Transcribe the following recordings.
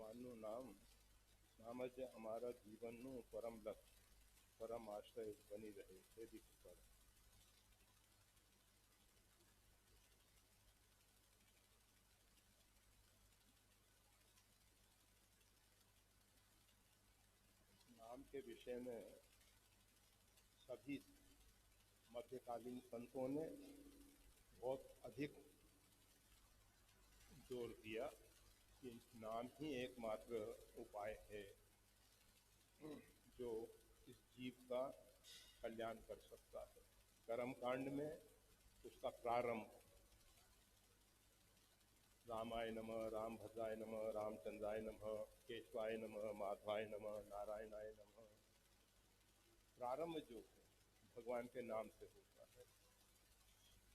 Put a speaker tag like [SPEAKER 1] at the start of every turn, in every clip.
[SPEAKER 1] ભગવાનનું નામ જ અમારા જીવનનું પરમ લક્ષ્ય, પરમ આશ્રય બની રહે તેવી કૃપા. नाम के विषय में सभी मध्यकालीन संतों ने बहुत अधिक जोर दिया कि नाम ही एकमात्र उपाय है जो इस जीव का कल्याण कर सकता है. कर्म कांड में उसका प्रारंभ रामाय नमः, राम भद्राय नमः, रामचंद्राय नमः, केशवाय नमः, माधवाय नमः, नारायणाय नमः, प्रारंभ जो है भगवान के नाम से होता है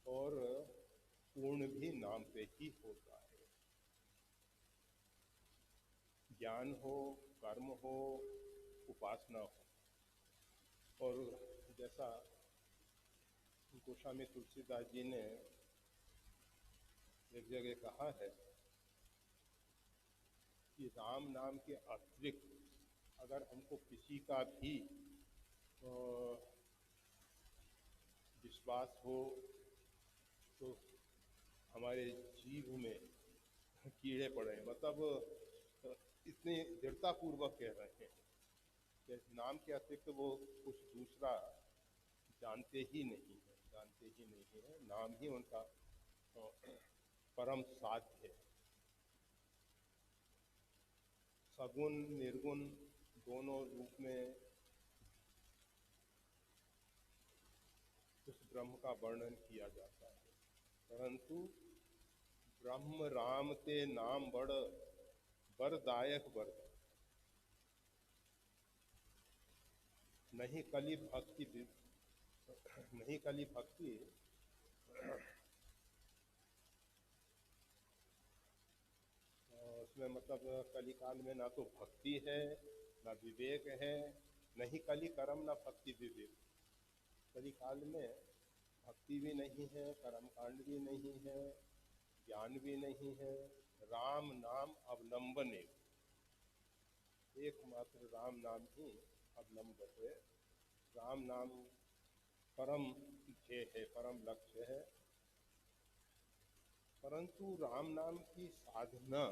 [SPEAKER 1] और पूर्ण भी नाम से ही होता है. ज्ञान हो, कर्म हो, उपासना हो. और जैसा गोस्वामी तुलसीदास जी ने एक जगह कहा है कि राम नाम के अतिरिक्त अगर हमको किसी का भी विश्वास हो तो हमारे जीव में कीड़े पड़े. मतलब इतनी दृढ़ता पूर्वक कह रहे हैं कि नाम के अतिरिक्त वो कुछ दूसरा जानते ही नहीं है. नाम ही उनका परम साध्य है. सगुण निर्गुण दोनों रूप में उस ब्रह्म का वर्णन किया जाता है, परंतु ब्रह्म राम ते नाम बड़ वरदायक वर, नहीं कली भक्ति उसमें मतलब कलिकाल में ना तो भक्ति है, ना विवेक है. नहीं कली कर्म, ना भक्ति विवेक. कलिकाल में भक्ति भी नहीं है, कर्म कांड भी नहीं है, ज्ञान भी नहीं है. राम नाम अवलंबन, एकमात्र राम नाम ही अवलंबन है. राम नाम परम ध्येय है, परम लक्ष्य है. परंतु राम नाम की साधना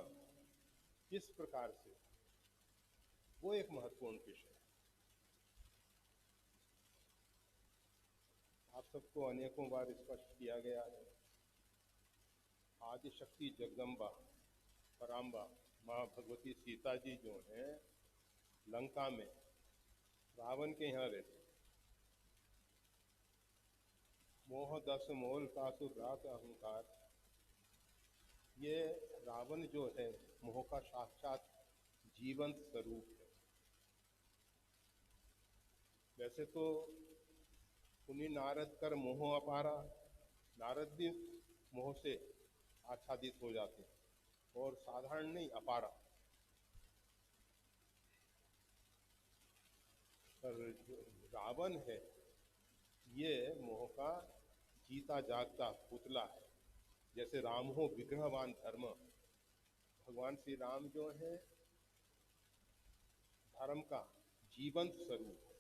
[SPEAKER 1] किस प्रकार से, वो एक महत्वपूर्ण विषय है. आप सबको अनेकों बार स्पष्ट किया गया है. आदिशक्ति जगदम्बा पराम्बा माँ भगवती सीता जी जो हैं लंका में रावण के यहाँ रहते. मोह दस मोल कासुर रात अहंकार. ये रावण जो है मोह का साक्षात जीवंत स्वरूप है. वैसे तो पुनि नारद कर मोह अपारा, नारद भी मोह से आच्छादित हो जाते हैं, और साधारण नहीं, अपारा. पर जो रावण है ये मोह का जीता जागता पुतला है. जैसे राम हो विग्रहवान धर्म, भगवान श्री राम जो है धर्म का जीवंत स्वरूप है.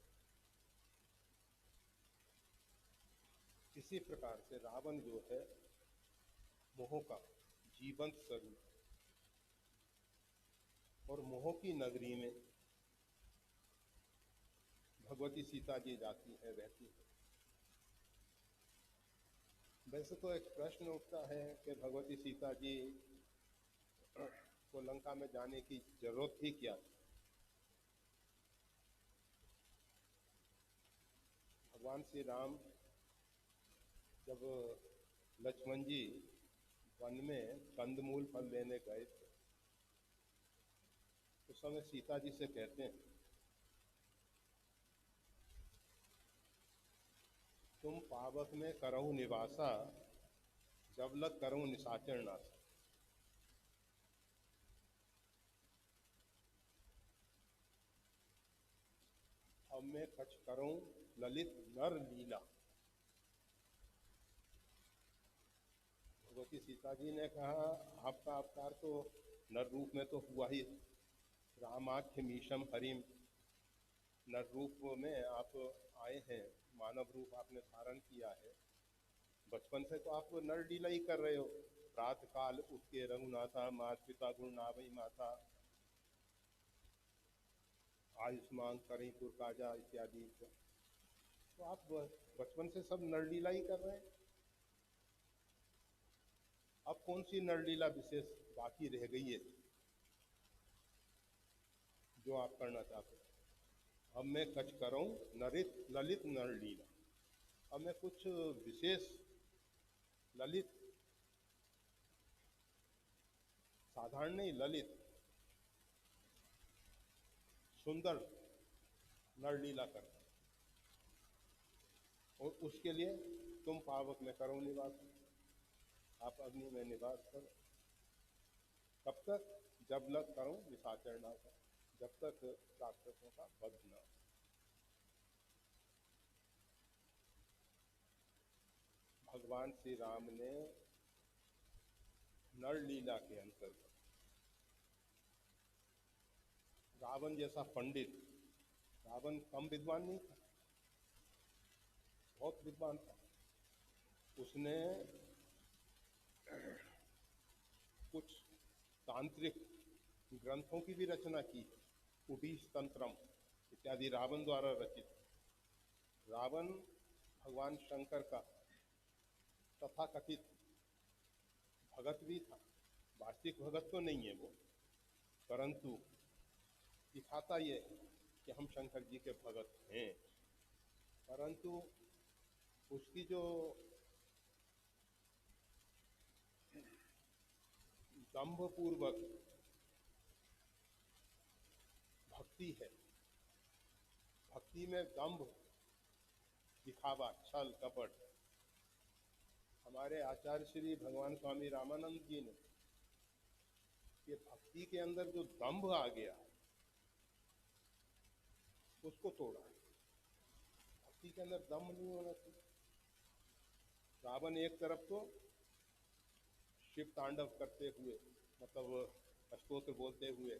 [SPEAKER 1] इसी प्रकार से रावण जो है मोह का जीवंत स्वरूप है. और मोह की नगरी में भगवती सीता जी जाती है, रहती है. वैसे तो एक प्रश्न उठता है कि भगवती सीता जी को लंका में जाने की जरूरत ही क्या थी. भगवान श्री राम जब लक्ष्मण जी वन में कंदमूल फल लेने गए थे, उस समय सीता जी से कहते हैं तुम पावक में करहु निवासा, जब लग करहु निशाचर नासा. अब मैं कछ करूं ललित नर लीला. भगवती सीता जी ने कहा आपका अवतार तो नर रूप में तो हुआ ही, रामाख्यमीशम हरिम, नर रूप में आप आए हैं, मानव रूप आपने धारण किया है। बचपन से तो आप नर लीला ही कर रहे हो। प्रात काल उठ के रघुनाथा, मात पिता गुण नावई माथा, आयुष्मान करी पुर काजा इत्यादि। तो आप बचपन से सब नर लीला ही कर रहे हैं। अब कौन सी नर लीला विशेष बाकी रह गई है जो आप करना चाहते हैं? अब मैं कछ करूं नरित ललित नर लीला। अब मैं कुछ विशेष ललित, साधारण नहीं, ललित सुंदर नर लीला कर, और उसके लिए तुम पावक में करो निवास, आप अग्नि में निवास करो। कब तक? जब लग करो निशाचर ना हो, जब तक राक्षसों का वध न हो। भगवान श्री राम ने नर लीला के अंतर्गत रावण जैसा पंडित, रावण कम विद्वान नहीं था, बहुत विद्वान था। उसने कुछ तांत्रिक ग्रंथों की भी रचना की, उडीस तंत्रम इत्यादि रावण द्वारा रचित। रावण भगवान शंकर का तथाकथित भगत भी था, वास्तविक भगत तो नहीं है वो, परंतु दिखाता ये कि हम शंकर जी के भगत हैं। परंतु उसकी जो दंभपूर्वक भक्ति है, भक्ति में दंभ, दिखावा, छल कपट, हमारे आचार्य श्री भगवान स्वामी रामानंद जी ने ये भक्ति के अंदर जो दंभ आ गया उसको तोड़ा। भक्ति के अंदर दंभ नहीं होना चाहिए। रावण एक तरफ तो शिव तांडव करते हुए, मतलब स्तोत्र बोलते हुए,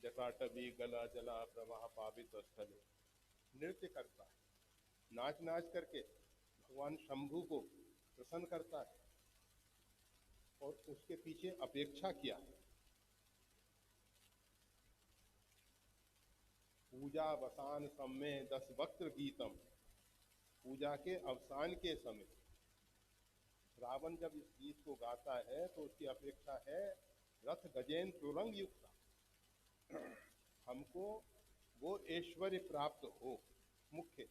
[SPEAKER 1] जटाटवी गला जला प्रवाह पावित स्थले, नृत्य करता है, नाच नाच करके भगवान शंभु को प्रसन्न करता है। और उसके पीछे अपेक्षा क्या है? पूजा वसान समय 10 वक्त्र गीतम, पूजा के अवसान के समय रावण जब इस गीत को गाता है तो उसकी अपेक्षा है रथ गजेंद्र तुरंग युक्ता, हमको वो ऐश्वर्य प्राप्त हो। मुख्य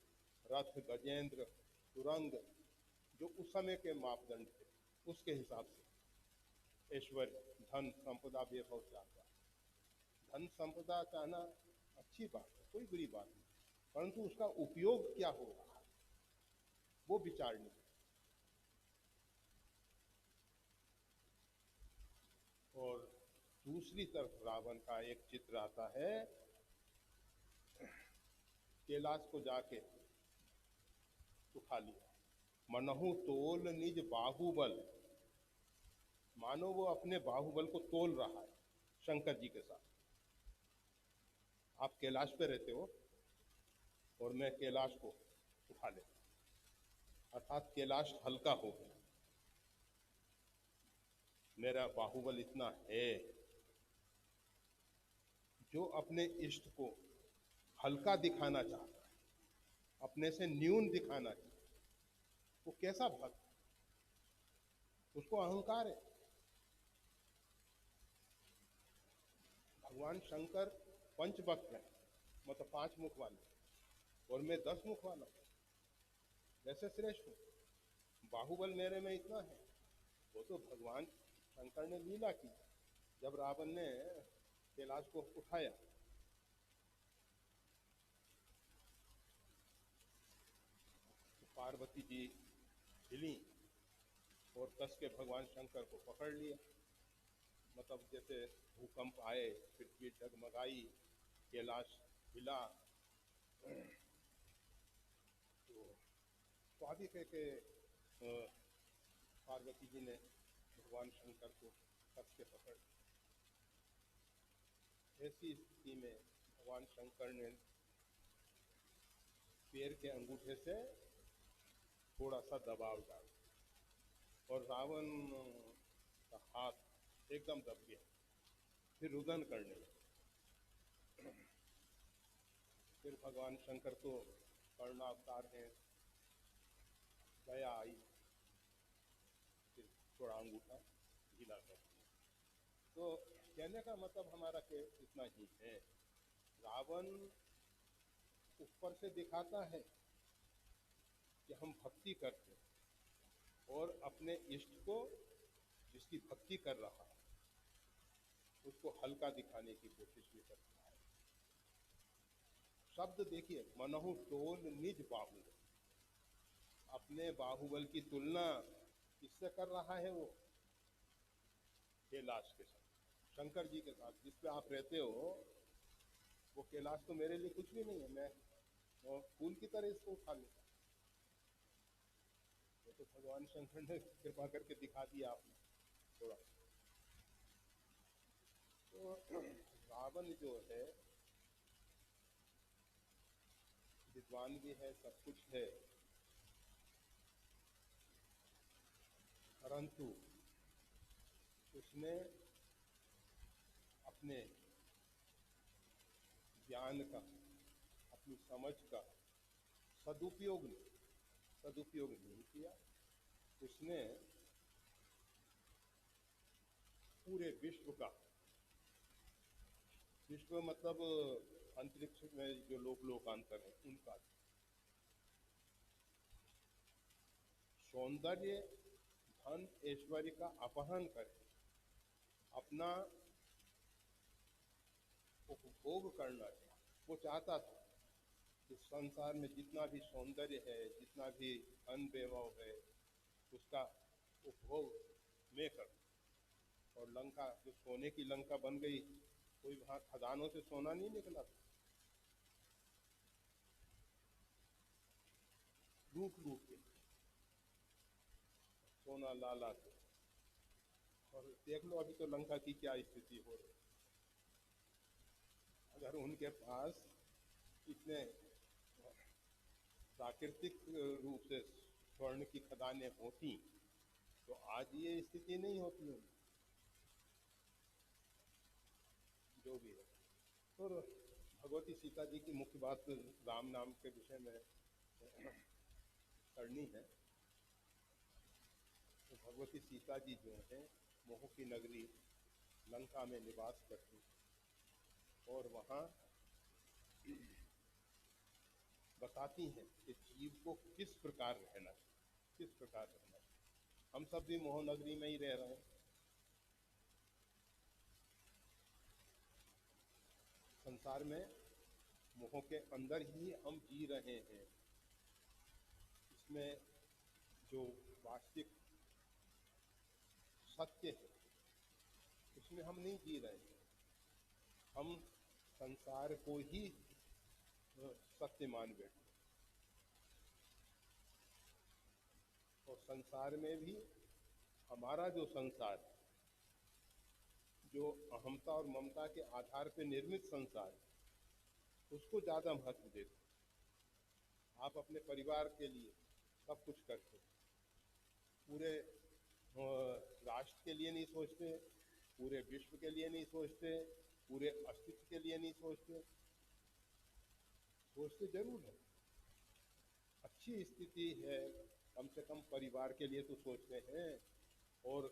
[SPEAKER 1] रथ गजेंद्र तुरंग जो उस समय के मापदंड थे, उसके हिसाब से ऐश्वर्य, धन संपदा वैभव चाहता है। धन संपदा चाहना अच्छी बात है, कोई बुरी बात नहीं, परंतु उसका उपयोग क्या हो रहा है वो विचारनी। और दूसरी तरफ रावण का एक चित्र आता है, कैलाश को जाके उठा लिया, मनहु तोल निज बाहुबल, मानो वो अपने बाहुबल को तोल रहा है शंकर जी के साथ। आप कैलाश पे रहते हो और मैं कैलाश को उठा लेता, अर्थात कैलाश हल्का हो गया, मेरा बाहुबल इतना है। जो अपने इष्ट को हल्का दिखाना चाहता है, अपने से न्यून दिखाना चाहता है, वो कैसा भक्त? उसको अहंकार है। भगवान शंकर पंचभक्त है, मतलब 5 मुख वाले, और मैं 10 मुख वाला, वैसे श्रेष्ठ हूँ। बाहुबल मेरे में इतना है, वो तो भगवान शंकर ने लीला की। जब रावण ने कैलाश को उठाया, तो पार्वती जी हिली और कस के भगवान शंकर को पकड़ लिया। मतलब जैसे भूकंप आए, पृथ्वी डगमगाई, कैलाश हिला। तो स्वाभाविक है कि पार्वती जी ने भगवान शंकर को कस के पकड़, ऐसी स्थिति में भगवान शंकर ने पैर के अंगूठे से थोड़ा सा दबाव डाला और रावण का हाथ एकदम दब गया। फिर रुदन करने लगा। फिर भगवान शंकर तो कर्णावतार हैं, दया आई, फिर थोड़ा अंगूठा ढीला कर दिया। तो कहने का मतलब हमारा के इतना ही है, रावण ऊपर से दिखाता है कि हम भक्ति करते हैं और अपने इष्ट को, जिसकी भक्ति कर रहा है, उसको हल्का दिखाने की कोशिश भी करता है। शब्द देखिए, मनहु टोल निज बाहुबल, अपने बाहुबल की तुलना किससे कर रहा है? वो कैलाश के साथ, शंकर जी के साथ। जिस पे आप रहते हो वो कैलाश तो मेरे लिए कुछ भी नहीं है, मैं फूल की तरह इसको उठा लूंगा। तो भगवान शंकर ने कृपा करके दिखा दिया आपने थोड़ा। तो रावण जो है विद्वान भी है, सब कुछ है, परंतु उसने अपने ज्ञान का, अपनी समझ का सदुपयोग नहीं किया। उसने पूरे विश्व का, विश्व मतलब अंतरिक्ष में जो लोकांतर है उनका सौंदर्य, धन, ऐश्वर्य का अपहरण कर अपना उपभोग करना था। वो चाहता था कि संसार में जितना भी सौंदर्य है, जितना भी धन वैभव है, उसका उपभोग मैं कर। और लंका जो सोने की लंका बन गई, कोई वहां खदानों से सोना नहीं निकला था, लूट लूट के सोना ला ला के। और देख लो अभी तो लंका की क्या स्थिति हो रही। अगर उनके पास इतने प्राकृतिक रूप से स्वर्ण की खदानें होती तो आज ये स्थिति नहीं होती है। जो भी है। और भगवती सीता जी की मुख्य बात राम नाम के विषय में करनी है। तो भगवती सीता जी जो है मोह की नगरी लंका में निवास करती और वहाँ बताती हैं कि जीव को किस प्रकार रहना है, किस प्रकार रहना है। हम सब भी मोह नगरी में ही रह रहे हैं। संसार में मोह के अंदर ही हम जी रहे हैं। इसमें जो वास्तविक सत्य है उसमें हम नहीं जी रहे हैं। हम संसार को ही सत्य मान बैठे। और संसार में भी हमारा जो संसार, जो अहमता और ममता के आधार पर निर्मित संसार, उसको ज़्यादा महत्व देते। आप अपने परिवार के लिए सब कुछ करते, पूरे राष्ट्र के लिए नहीं सोचते, पूरे विश्व के लिए नहीं सोचते, पूरे अस्तित्व के लिए नहीं सोचते। सोचते जरूर है, अच्छी स्थिति है, कम से कम परिवार के लिए तो सोचते हैं। और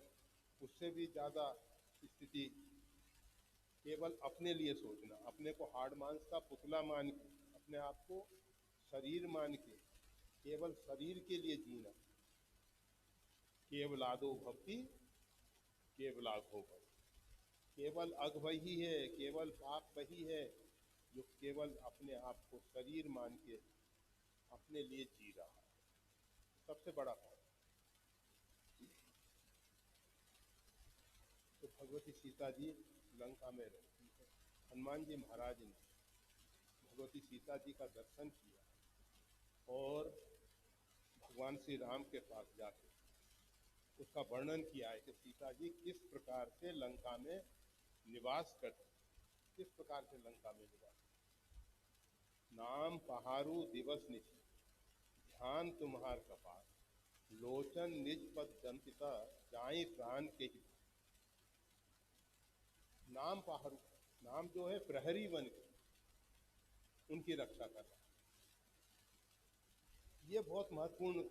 [SPEAKER 1] उससे भी ज़्यादा स्थिति केवल अपने लिए सोचना, अपने को हाड़ मांस का पुतला मान के, अपने आप को शरीर मान के केवल शरीर के लिए जीना। केवलादो भक्ति केवलाघो भव, केवल अघ वही है, केवल पाप वही है जो केवल अपने आप को शरीर मान के अपने लिए जी रहा है। सबसे बड़ा पाप। तो भगवती सीता जी लंका में रहती है। हनुमान जी महाराज ने भगवती सीता जी का दर्शन किया और भगवान श्री राम के पास जाकर उसका वर्णन किया है कि सीता जी किस प्रकार से लंका में निवास करती। किस प्रकार से लंका में हुआ। नाम पहारू दिवस निशि, ध्यान तुम्हार कपार, लोचन निज पद दंतिता, जाई प्राण के ही। नाम पहारू, नाम जो है प्रहरी बन के उनकी रक्षा कर रहा है। ये बहुत महत्वपूर्ण,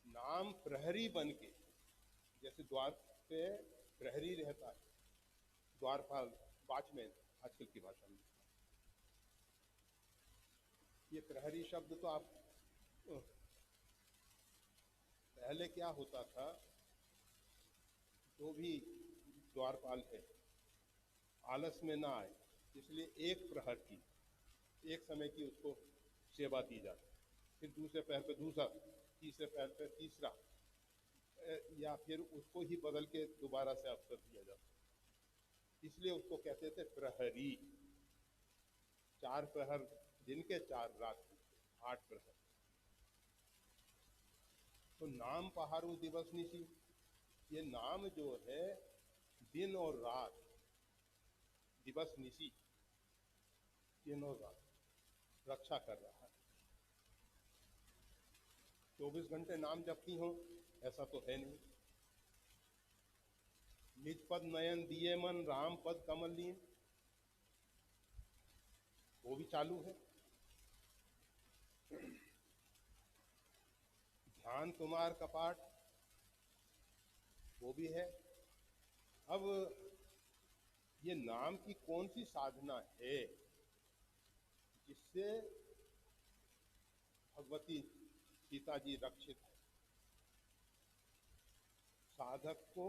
[SPEAKER 1] नाम प्रहरी बन के, जैसे द्वार पे प्रहरी रहता है, द्वारपाल, वॉचमैन आजकल की भाषा में। ये प्रहरी शब्द तो आप, पहले क्या होता था, जो भी द्वारपाल है आलस में ना आए, इसलिए एक प्रहर की, एक समय की उसको सेवा दी जाती, फिर दूसरे पैर पे दूसरा, तीसरे पैर पे तीसरा, या फिर उसको ही बदल के दोबारा से अवसर दिया जाता, इसलिए उसको कहते थे प्रहरी। 4 प्रहर दिन के, 4 रात के, 8 प्रहर। तो नाम पहारू दिवस निशि, ये नाम जो है दिन और रात, दिवस निशि, दिन और रात रक्षा कर रहा है। 24 घंटे नाम जपती हो ऐसा तो है नहीं। निज पद नयन दिए मन, राम पद कमल लीन, वो भी चालू है। ध्यान तुम्हार कपाट, वो भी है। अब ये नाम की कौन सी साधना है जिससे भगवती सीता जी रक्षित है। साधक को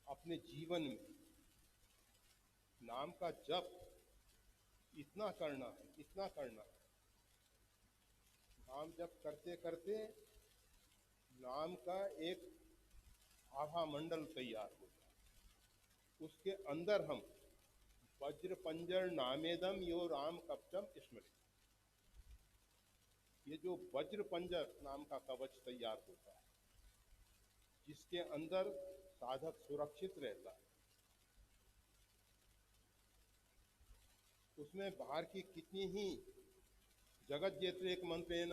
[SPEAKER 1] अपने जीवन में नाम का जप इतना करना है, इतना करना है, नाम जप करते करते नाम का एक आभा मंडल तैयार हो जाए, उसके अंदर हम वज्र पंजर नामेदम यो राम कवचम स्मृति, ये जो वज्र पंजर नाम का कवच तैयार होता है, जिसके अंदर साधक सुरक्षित रहता है, उसमें बाहर की कितनी ही जगत जेत्रेक मंत्रेण,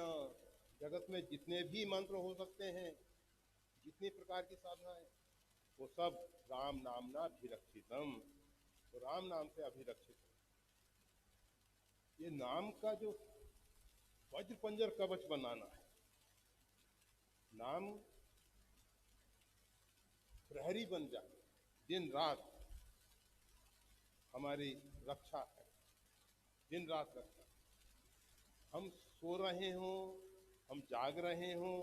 [SPEAKER 1] जगत में जितने भी मंत्र हो सकते हैं, जितनी प्रकार की साधनाएं, वो सब राम नामना अभिरक्षितम, तो राम नाम से अभिरक्षित है। ये नाम का जो वज्र पंजर कवच बनाना है, नाम प्रहरी बन जाए, दिन रात हमारी रक्षा है, दिन रात रक्षा। हम सो रहे हों, हम जाग रहे हों,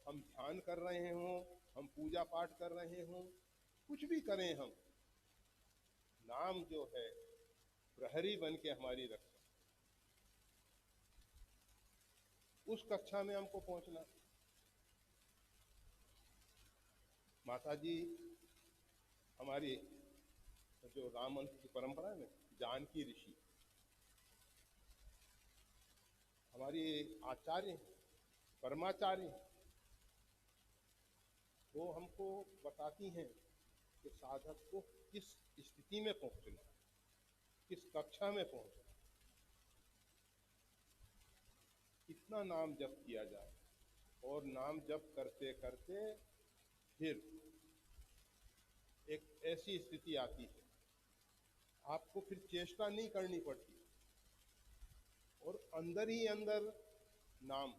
[SPEAKER 1] हम ध्यान कर रहे हों, हम पूजा पाठ कर रहे हों, कुछ भी करें हम, नाम जो है प्रहरी बन के हमारी रक्षा, उस कक्षा में हमको पहुंचना। माता जी हमारी जो राम मंत्र की परंपरा है ना, जानकी ऋषि हमारी आचार्य हैं, परमाचार्य हैं, वो हमको बताती हैं कि साधक को किस स्थिति में पहुंचना, किस कक्षा में पहुंचना, कितना नाम जप किया जाए, और नाम जप करते करते फिर एक ऐसी स्थिति आती है, आपको फिर चेष्टा नहीं करनी पड़ती, और अंदर ही अंदर नाम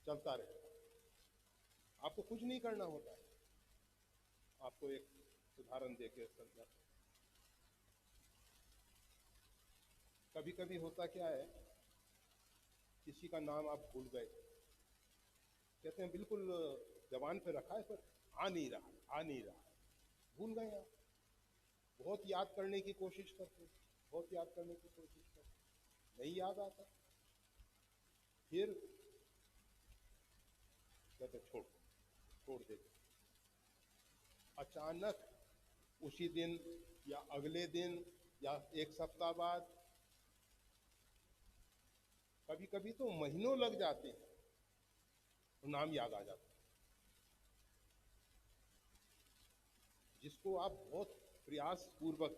[SPEAKER 1] चलता रहता है, आपको कुछ नहीं करना होता है। आपको एक उदाहरण देके समझा, कभी कभी होता क्या है, किसी का नाम आप भूल गए, कहते हैं बिल्कुल जबान पे रखा है पर आ नहीं रहा, आ नहीं रहा, भूल गए आप। बहुत याद करने की कोशिश करते, बहुत याद करने की कोशिश करते, नहीं याद आता, फिर कहते छोड़, छोड़ देते। अचानक उसी दिन या अगले दिन या एक सप्ताह बाद, कभी कभी तो महीनों लग जाते हैं, तो नाम याद आ जाता है। जिसको आप बहुत प्रयास पूर्वक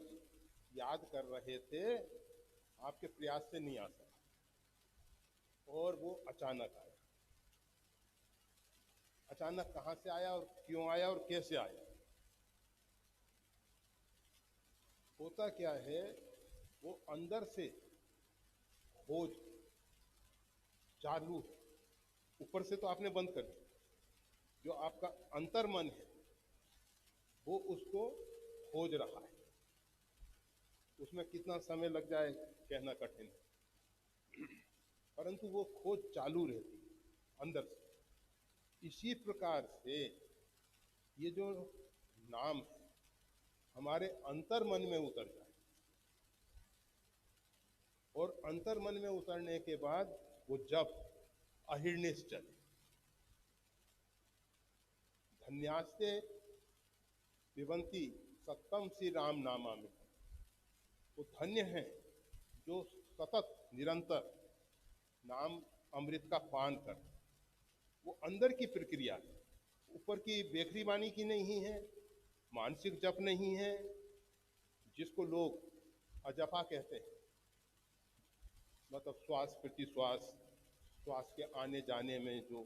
[SPEAKER 1] याद कर रहे थे, आपके प्रयास से नहीं आ सका और वो अचानक आया। अचानक कहाँ से आया और क्यों आया और कैसे आया? होता क्या है, वो अंदर से खोज चालू है। ऊपर से तो आपने बंद कर दिया, जो आपका अंतर मन है वो उसको खोज रहा है। उसमें कितना समय लग जाए कहना कठिन है, परंतु वो खोज चालू रहती है अंदर से। इसी प्रकार से ये जो नाम है हमारे अंतर मन में उतर जाए, और अंतर मन में उतरने के बाद वो जब अहिर्निश चले। धन्यास्ते पिबंती सत्तम श्री राम नामा में, वो धन्य है जो सतत निरंतर नाम अमृत का पान कर। वो अंदर की प्रक्रिया है, ऊपर की बेखरी बानी की नहीं है, मानसिक जप नहीं है, जिसको लोग अजपा कहते हैं। मतलब श्वास प्रति श्वास, श्वास के आने जाने में जो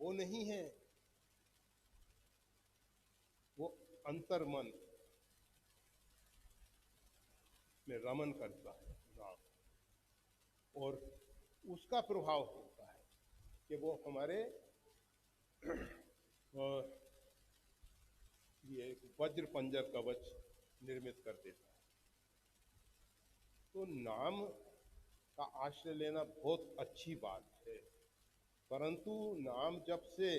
[SPEAKER 1] वो नहीं है, वो अंतर मन में रमन करता है नाम, और उसका प्रभाव होता है कि वो हमारे ये एक वज्र पंजर कवच निर्मित कर देता है। तो नाम का आश्रय लेना बहुत अच्छी बात है, परंतु नाम जप से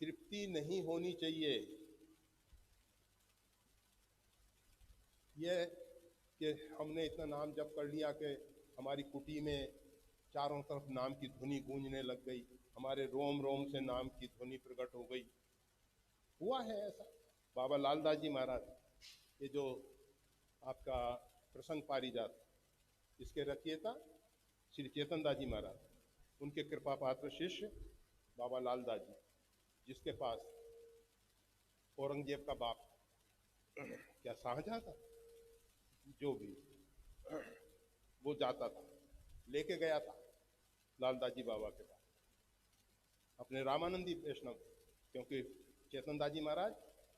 [SPEAKER 1] तृप्ति नहीं होनी चाहिए। यह कि हमने इतना नाम जप कर लिया कि हमारी कुटी में चारों तरफ नाम की ध्वनि गूंजने लग गई, हमारे रोम रोम से नाम की ध्वनि प्रकट हो गई। हुआ है ऐसा। बाबा लालदास जी महाराज, ये जो आपका प्रसंग पारिजात, इसके रचयिता श्री चेतन दास जी महाराज, उनके कृपा पात्र शिष्य बाबा लालदास जी, जिसके पास औरंगजेब का बाप क्या शाहजहां था, जो भी वो जाता था, लेके गया था लालदास जी बाबा के पास अपने रामानंदी वैष्णव, क्योंकि चेतन दास जी महाराज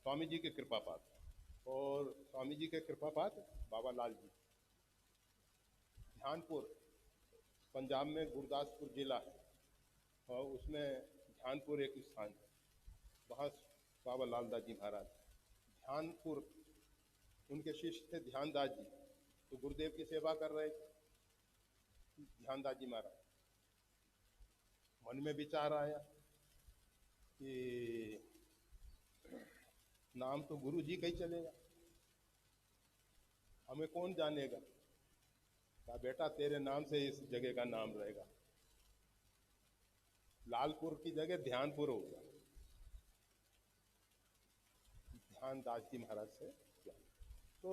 [SPEAKER 1] स्वामी जी के कृपा पात्र, और स्वामी जी के कृपा पात्र बाबा लाल जी। ध्यानपुर पंजाब में गुरदासपुर जिला है, और उसमें ध्यानपुर एक स्थान है, वहाँ बाबा लालदास जी महाराज। ध्यानपुर उनके शिष्य थे ध्यानदास जी, तो गुरुदेव की सेवा कर रहे थे ध्यानदास जी महाराज। मन में विचार आया कि नाम तो गुरु जी का ही चलेगा, हमें कौन जानेगा। कहा बेटा तेरे नाम से इस जगह का नाम रहेगा, लालपुर की जगह ध्यानपुर होगा। ध्यानदास जी महाराज से तो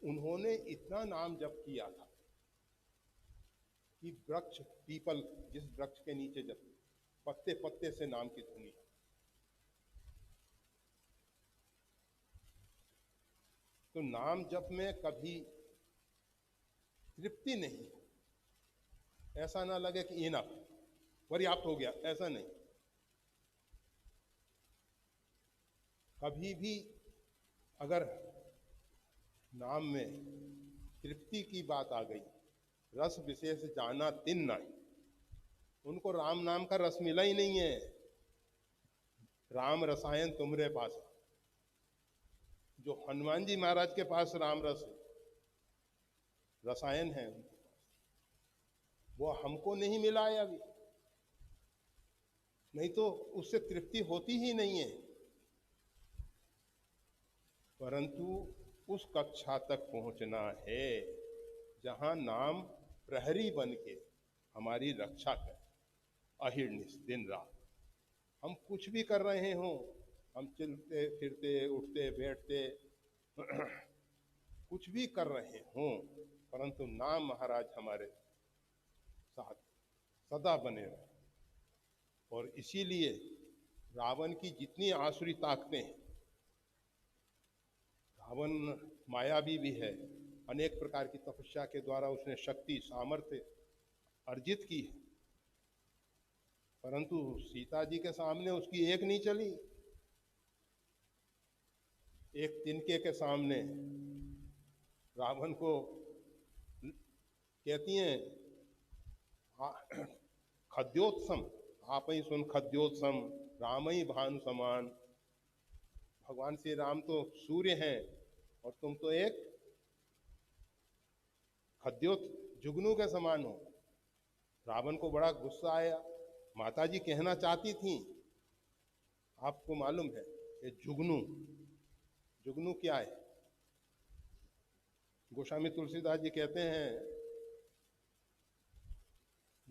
[SPEAKER 1] उन्होंने इतना नाम जप किया था कि वृक्ष पीपल, जिस वृक्ष के नीचे जब पत्ते पत्ते से नाम की ध्वनि। तो नाम जप में कभी तृप्ति नहीं, ऐसा ना लगे कि इनफ, पर्याप्त हो गया, ऐसा नहीं। कभी भी अगर नाम में तृप्ति की बात आ गई, रस विशेष जाना तिन नहीं, उनको राम नाम का रस मिला ही नहीं है। राम रसायन तुमरे पास, जो हनुमान जी महाराज के पास राम रस है, रसायन है उनके पास, वो हमको नहीं मिला है अभी, नहीं तो उससे तृप्ति होती ही नहीं है। परंतु उस कक्षा तक पहुंचना है जहां नाम प्रहरी बन के हमारी रक्षा करे, अहिर्निश दिन रात। हम कुछ भी कर रहे हों, हम चलते फिरते उठते बैठते कुछ भी कर रहे हों, परंतु नाम महाराज हमारे साथ सदा बने रहे। और इसीलिए रावण की जितनी आसुरी ताकतें हैं, रावण मायावी भी है, अनेक प्रकार की तपस्या के द्वारा उसने शक्ति सामर्थ्य अर्जित की है, परंतु सीता जी के सामने उसकी एक नहीं चली। एक तिनके के सामने रावण को कहती हैं खद्योत्सम, आप ही सुन खद्योत्सम राम ही भानु समान। भगवान श्री राम तो सूर्य हैं और तुम तो एक खद्योत जुगनू के समान हो। रावण को बड़ा गुस्सा आया। माता जी कहना चाहती थी, आपको मालूम है ये जुगनू, जुगनू क्या है? गोस्वामी तुलसीदास जी कहते हैं,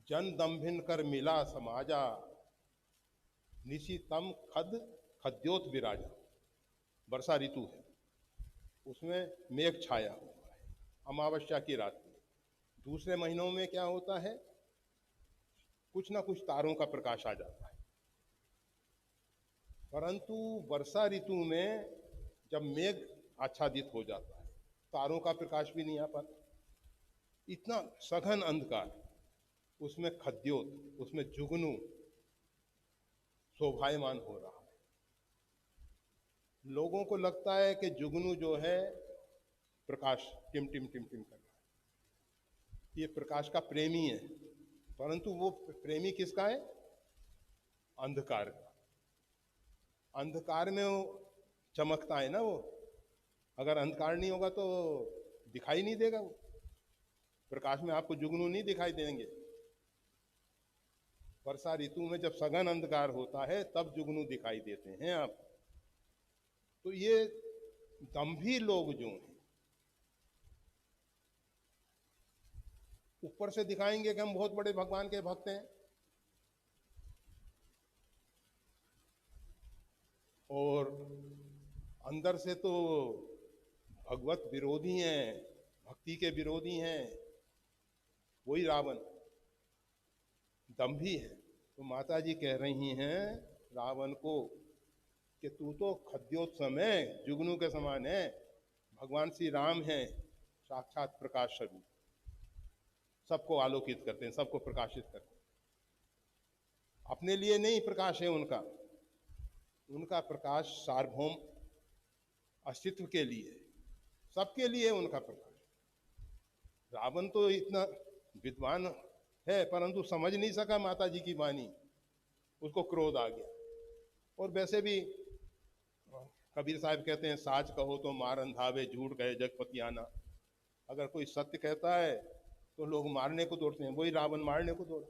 [SPEAKER 1] जन दम्भिन कर मिला समाजा, निशी तम खद खद्योत विराजा। वर्षा ऋतु है, उसमें मेघ छाया हुआ है, अमावस्या की रात में। दूसरे महीनों में क्या होता है, कुछ ना कुछ तारों का प्रकाश आ जाता है, परंतु वर्षा ऋतु में जब मेघ आच्छादित हो जाता है, तारों का प्रकाश भी नहीं आ पाता, इतना सघन अंधकार, उसमें खद्योत, उसमें जुगनू शोभायमान हो रहा है। लोगों को लगता है कि जुगनू जो है प्रकाश टिम टिम टिम टिम कर रहा है, ये प्रकाश का प्रेमी है, परंतु वो प्रेमी किसका है? अंधकार का। अंधकार में वो चमकता है ना वो, अगर अंधकार नहीं होगा तो दिखाई नहीं देगा वो, प्रकाश में आपको जुगनू नहीं दिखाई देंगे। वर्षा ऋतु में जब सघन अंधकार होता है तब जुगनू दिखाई देते हैं आप। तो ये दंभी लोग जो हैं, ऊपर से दिखाएंगे कि हम बहुत बड़े भगवान के भक्त हैं, और अंदर से तो भगवत विरोधी हैं, भक्ति के विरोधी हैं, वही रावण दंभी है। तो माता जी कह रही हैं रावण को कि तू तो खद्योत्सम है, जुगनू के समान है, भगवान श्री राम हैं साक्षात प्रकाश स्वरूप, सबको आलोकित करते हैं, सबको प्रकाशित करते हैं। अपने लिए नहीं प्रकाश है उनका, उनका प्रकाश सार्वभौम अस्तित्व के लिए, सबके लिए उनका प्रकाश। रावण तो इतना विद्वान है परंतु समझ नहीं सका माता जी की वाणी, उसको क्रोध आ गया। और वैसे भी कबीर साहब कहते हैं, साच कहो तो मार अंधावे, झूठ कहे जगपति आना। अगर कोई सत्य कहता है तो लोग मारने को दौड़ते हैं, वही रावण मारने को दौड़ा।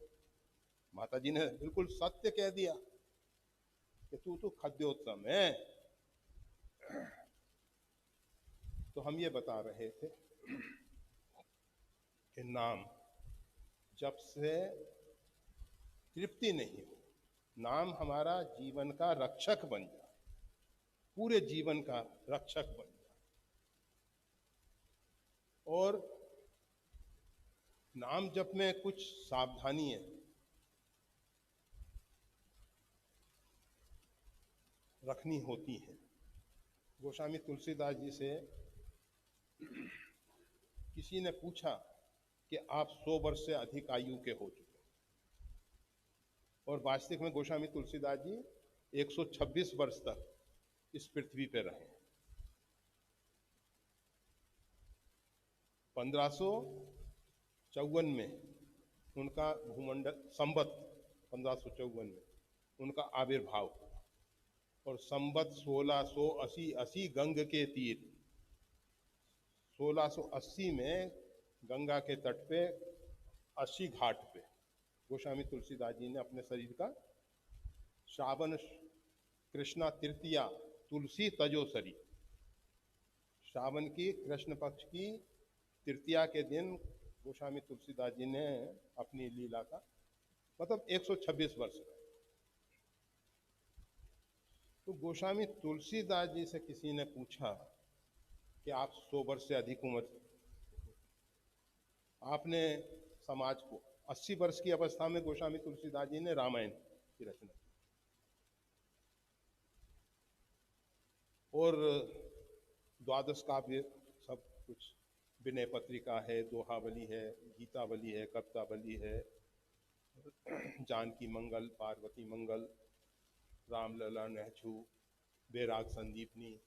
[SPEAKER 1] माता जी ने बिल्कुल सत्य कह दिया कि तू तो खद्योत्सम है। तो हम ये बता रहे थे कि नाम जब से तृप्ति नहीं हो, नाम हमारा जीवन का रक्षक बन जाए, पूरे जीवन का रक्षक बन जाए। और नाम जप में कुछ सावधानी है, रखनी होती है। गोस्वामी तुलसीदास जी से किसी ने पूछा कि आप 100 वर्ष से अधिक आयु के हो चुके, और वास्तविक में गोस्वामी तुलसीदास जी 126 वर्ष तक इस पृथ्वी पे रहे। 1554 में उनका भूमंडल, संवत 1554 में उनका आविर्भाव हुआ, और संवत 1680 गंग के तीर, 1680 में गंगा के तट पे 80 घाट पे गोस्वामी तुलसीदास जी ने अपने शरीर का श्रावण कृष्णा तृतीया तुलसी तजो शरीर, श्रावण की कृष्ण पक्ष की तृतीया के दिन गोस्वामी तुलसीदास जी ने अपनी लीला का, मतलब 126 वर्ष रहे। तो गोस्वामी तुलसीदास जी से किसी ने पूछा कि आप 100 वर्ष से अधिक उम्र, आपने समाज को 80 वर्ष की अवस्था में गोस्वामी तुलसीदास जी ने रामायण की रचना की, और द्वादश काव्य सब कुछ, विनय पत्रिका है, दोहावली है, गीतावली है, कवितावली है, जानकी मंगल, पार्वती मंगल, रामलला नहछू, बैराग संदीपनी,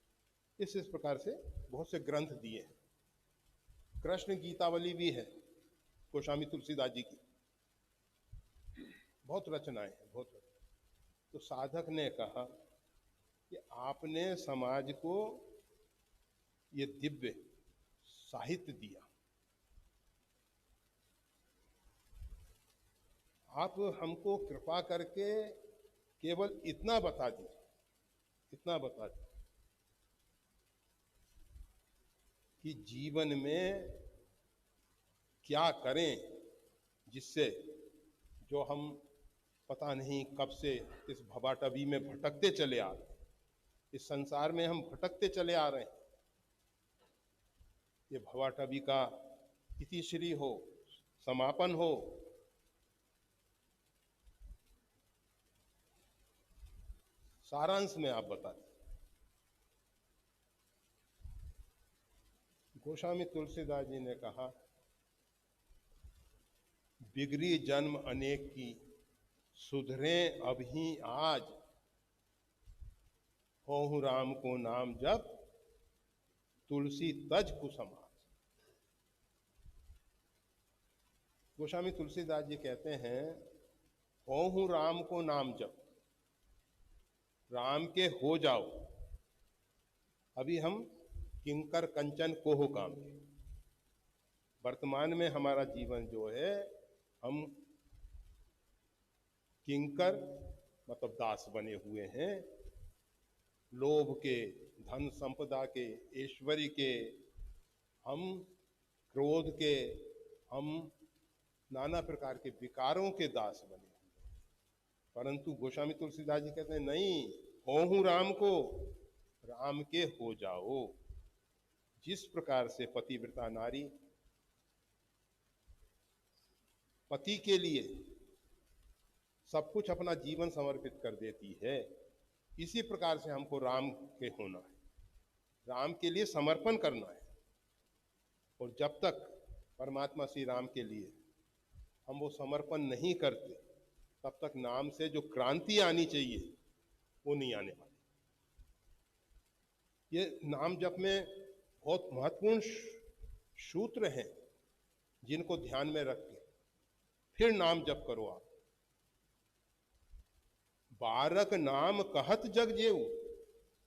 [SPEAKER 1] इस प्रकार से बहुत से ग्रंथ दिए हैं। कृष्ण गीतावली भी है गोस्वामी तुलसीदास जी की, बहुत रचनाएं हैं, बहुत रचनाएं। तो साधक ने कहा कि आपने समाज को ये दिव्य साहित्य दिया, आप हमको कृपा करके केवल इतना बता दीजिए, इतना बता दीजिए कि जीवन में क्या करें जिससे जो हम पता नहीं कब से इस भवाटवी में भटकते चले आ रहे हैं, इस संसार में हम भटकते चले आ रहे हैं, ये भवाटवी का इतिश्री हो, समापन हो, सारांश में आप बता दें। गोस्वामी तुलसीदास जी ने कहा, बिगड़ी जन्म अनेक की, सुधरे अभी आज, होहु राम को नाम जप, तुलसी तज कुसमाज। गोस्वामी तुलसीदास जी कहते हैं, होहु राम को नाम जप, राम के हो जाओ। अभी हम किंकर कंचन कोह काम के, वर्तमान में हमारा जीवन जो है, हम किंकर मतलब दास बने हुए हैं, लोभ के, धन संपदा के, ऐश्वर्य के, हम क्रोध के, हम नाना प्रकार के विकारों के दास बने हुए हैं। परंतु गोस्वामी तुलसीदास जी कहते हैं, नहीं, होहु राम को, राम के हो जाओ। जिस प्रकार से पतिव्रता नारी पति के लिए सब कुछ अपना जीवन समर्पित कर देती है, इसी प्रकार से हमको राम के होना है, राम के लिए समर्पण करना है। और जब तक परमात्मा श्री राम के लिए हम वो समर्पण नहीं करते, तब तक नाम से जो क्रांति आनी चाहिए वो नहीं आने वाली। ये नाम जप में बहुत महत्वपूर्ण सूत्र हैं, जिनको ध्यान में रख के फिर नाम जप करो आप। बारक नाम कहत जग जेऊ,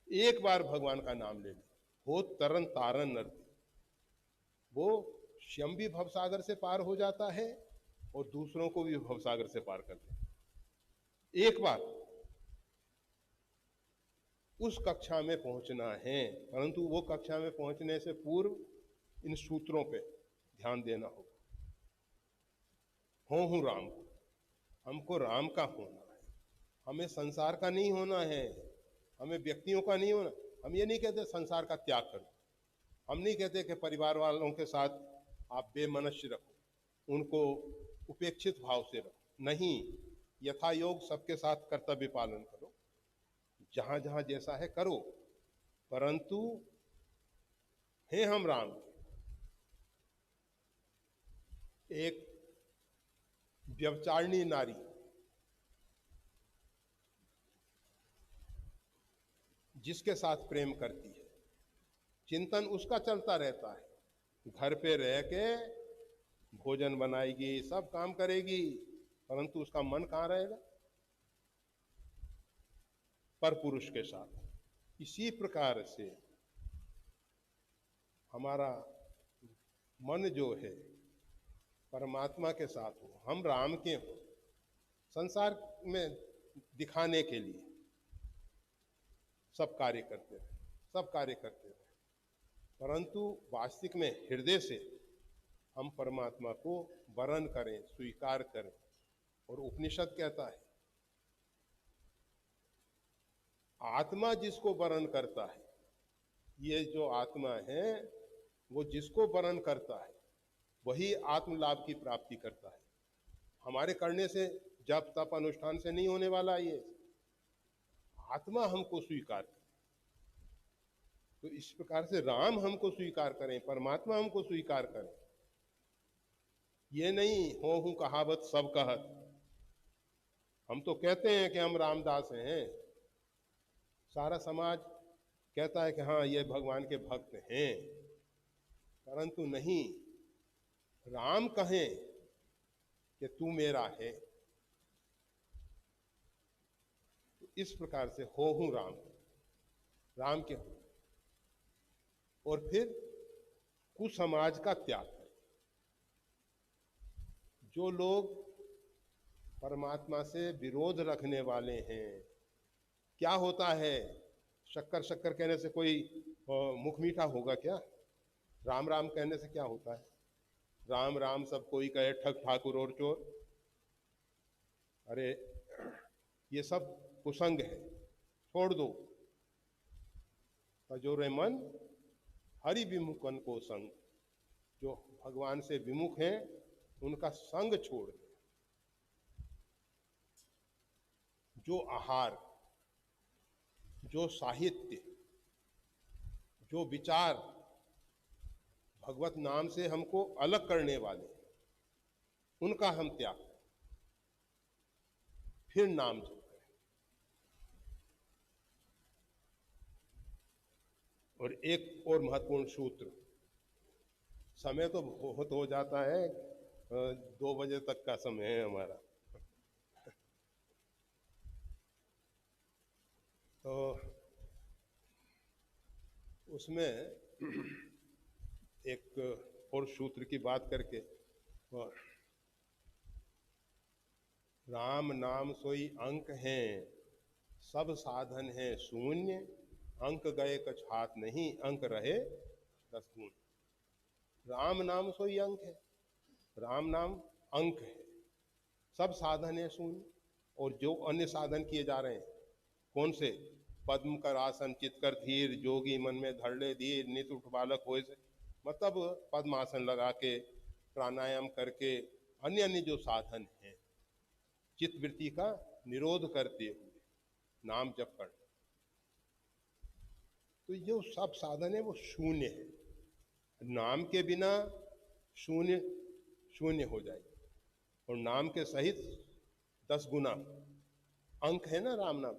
[SPEAKER 1] एक बार भगवान का नाम ले ले, हो तरन तारन नरती। वो स्वयं भी भवसागर से पार हो जाता है और दूसरों को भी भवसागर से पार कर देता है। एक बार उस कक्षा में पहुंचना है, परंतु वो कक्षा में पहुंचने से पूर्व इन सूत्रों पे ध्यान देना होगा। होहु राम को, हमको राम का होना है, हमें संसार का नहीं होना है, हमें व्यक्तियों का नहीं होना। हम ये नहीं कहते संसार का त्याग करो, हम नहीं कहते कि परिवार वालों के साथ आप बेमनस्य रखो, उनको उपेक्षित भाव से रखो, नहीं, यथा योग सबके साथ कर्तव्य पालन करो, जहां जहां जैसा है करो, परंतु हे हम राम के। एक व्यभिचारिणी नारी जिसके साथ प्रेम करती है, चिंतन उसका चलता रहता है, घर पे रह के भोजन बनाएगी, सब काम करेगी, परंतु उसका मन कहाँ रहेगा? पर पुरुष के साथ। इसी प्रकार से हमारा मन जो है परमात्मा के साथ हो, हम राम के हो, संसार में दिखाने के लिए सब कार्य करते रहे, सब कार्य करते रहे, परंतु वास्तविक में हृदय से हम परमात्मा को वरण करें, स्वीकार करें। और उपनिषद कहता है, आत्मा जिसको वरण करता है, ये जो आत्मा है वो जिसको वरण करता है वही आत्म लाभ की प्राप्ति करता है। हमारे करने से, जप तप अनुष्ठान से नहीं होने वाला, ये आत्मा हमको स्वीकार करे। तो इस प्रकार से राम हमको स्वीकार करें, परमात्मा हमको स्वीकार करें। ये नहीं हो हूं कहावत सब कहत। हम तो कहते हैं कि हम रामदास हैं, सारा समाज कहता है कि हाँ ये भगवान के भक्त हैं, परंतु नहीं, राम कहें कि तू मेरा है। तो इस प्रकार से हो हूं राम, राम के हो, और फिर कुसमाज का त्याग करें। जो लोग परमात्मा से विरोध रखने वाले हैं, क्या होता है, शक्कर शक्कर कहने से कोई मुख मीठा होगा क्या? राम राम कहने से क्या होता है? राम राम सब कोई कहे ठग ठाकुर और चोर। अरे ये सब कुसंग है, छोड़ दो। तजोरे मन हरि विमुखन को संग। जो भगवान से विमुख हैं उनका संग छोड़ दो। जो आहार, जो साहित्य, जो विचार भगवत नाम से हमको अलग करने वाले, उनका हम त्याग करें, फिर नाम जप करें। और एक और महत्वपूर्ण सूत्र, समय तो बहुत हो जाता है, 2 बजे तक का समय है हमारा, तो उसमें एक और सूत्र की बात करके, राम नाम सोई अंक हैं, सब साधन है शून्य, अंक गए कछ हाथ नहीं, अंक रहे 10 गुण। राम नाम सोई अंक है, राम नाम अंक है, सब साधन है शून्य। और जो अन्य साधन किए जा रहे हैं, कौन से? पद्म कर आसन, चित कर धीर, जोगी मन में धर ले धीर, नित उठ बालक होए से, मतलब पद्मासन लगा के, प्राणायाम करके, अन्य अन्य जो साधन हैं, चित्त वृत्ति का निरोध करते हुए नाम जप करना, तो जो सब साधन है वो शून्य है। नाम के बिना शून्य शून्य हो जाएगी, और नाम के सहित 10 गुना अंक है ना राम नाम।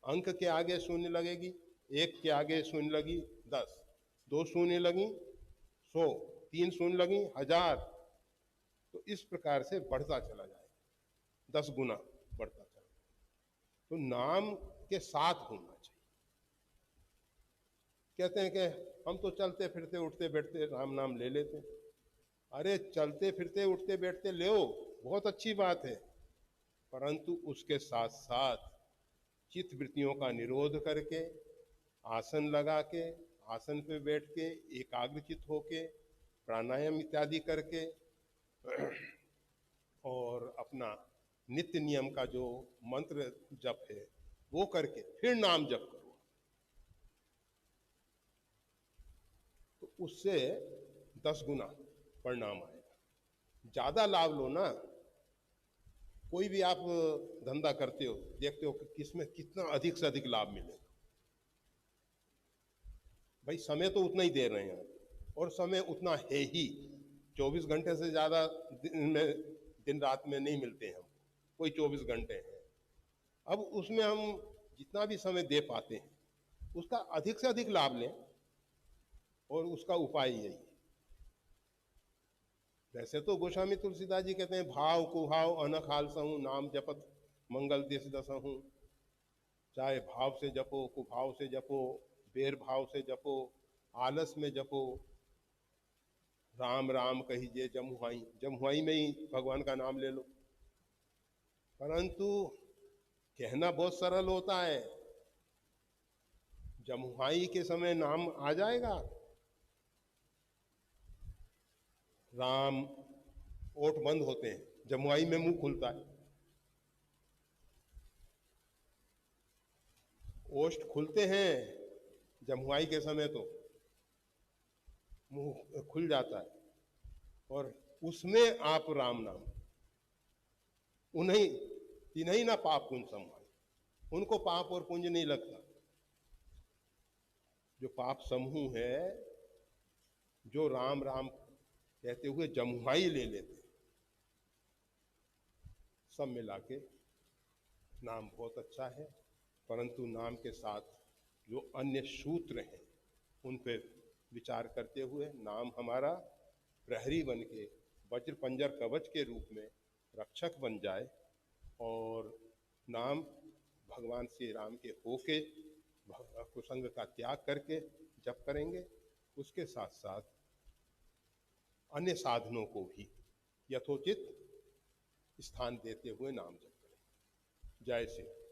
[SPEAKER 1] अंक के आगे शून्य लगेगी, 1 के आगे शून्य लगी 10, 2 शून्य लगी 100, 3 शून्य लगी 1000। तो इस प्रकार से बढ़ता चला जाएगा, 10 गुना बढ़ता चला जाएगा। तो नाम के साथ होना चाहिए। कहते हैं कि हम तो चलते फिरते उठते बैठते राम नाम ले लेते। अरे चलते फिरते उठते बैठते ले, बहुत अच्छी बात है, परंतु उसके साथ साथ चित्त वृत्तियों का निरोध करके, आसन लगा के, आसन पे बैठ के एकाग्रचित होके, प्राणायाम इत्यादि करके, और अपना नित्य नियम का जो मंत्र जप है वो करके फिर नाम जप करो, तो उससे 10 गुना परिणाम आएगा। ज्यादा लाभ लो ना। कोई भी आप धंधा करते हो, देखते हो कि किसमें कितना अधिक से अधिक लाभ मिलेगा। भाई समय तो उतना ही दे रहे हैं, और समय उतना है ही, 24 घंटे से ज्यादा दिन रात में नहीं मिलते हैं हमको, कोई 24 घंटे हैं। अब उसमें हम जितना भी समय दे पाते हैं उसका अधिक से अधिक लाभ लें, और उसका उपाय यही है। वैसे तो गोस्वामी तुलसीदास जी कहते हैं, भाव कुभाव अनख आलसहूं, नाम जपत मंगल देश दसहूं। चाहे भाव से जपो, कुभाव से जपो, बेर भाव से जपो, आलस में जपो, राम राम कहिए जमुहाई, जमुहाई में ही भगवान का नाम ले लो। परंतु कहना बहुत सरल होता है, जमुहाई के समय नाम आ जाएगा, राम, ओठ बंद होते हैं, जमुआई में मुंह खुलता है। ओष्ठ खुलते हैं जमुआई के समय, तो मुंह खुल जाता है, और उसमें आप राम नाम, उन्हीं तिन्हीं ना पाप पुण्य समाए, उनको पाप और पुण्य नहीं लगता। जो पाप समूह है, जो राम राम कहते हुए जमुहाई ले लेते, सब मिला के नाम बहुत अच्छा है, परंतु नाम के साथ जो अन्य सूत्र हैं उन पे विचार करते हुए नाम हमारा प्रहरी बन के वज्र पंजर कवच के रूप में रक्षक बन जाए, और नाम भगवान श्री राम के होके कुसंग का त्याग करके जप करेंगे, उसके साथ साथ अन्य साधनों को भी यथोचित स्थान देते हुए नाम जप करें। जय श्री राम।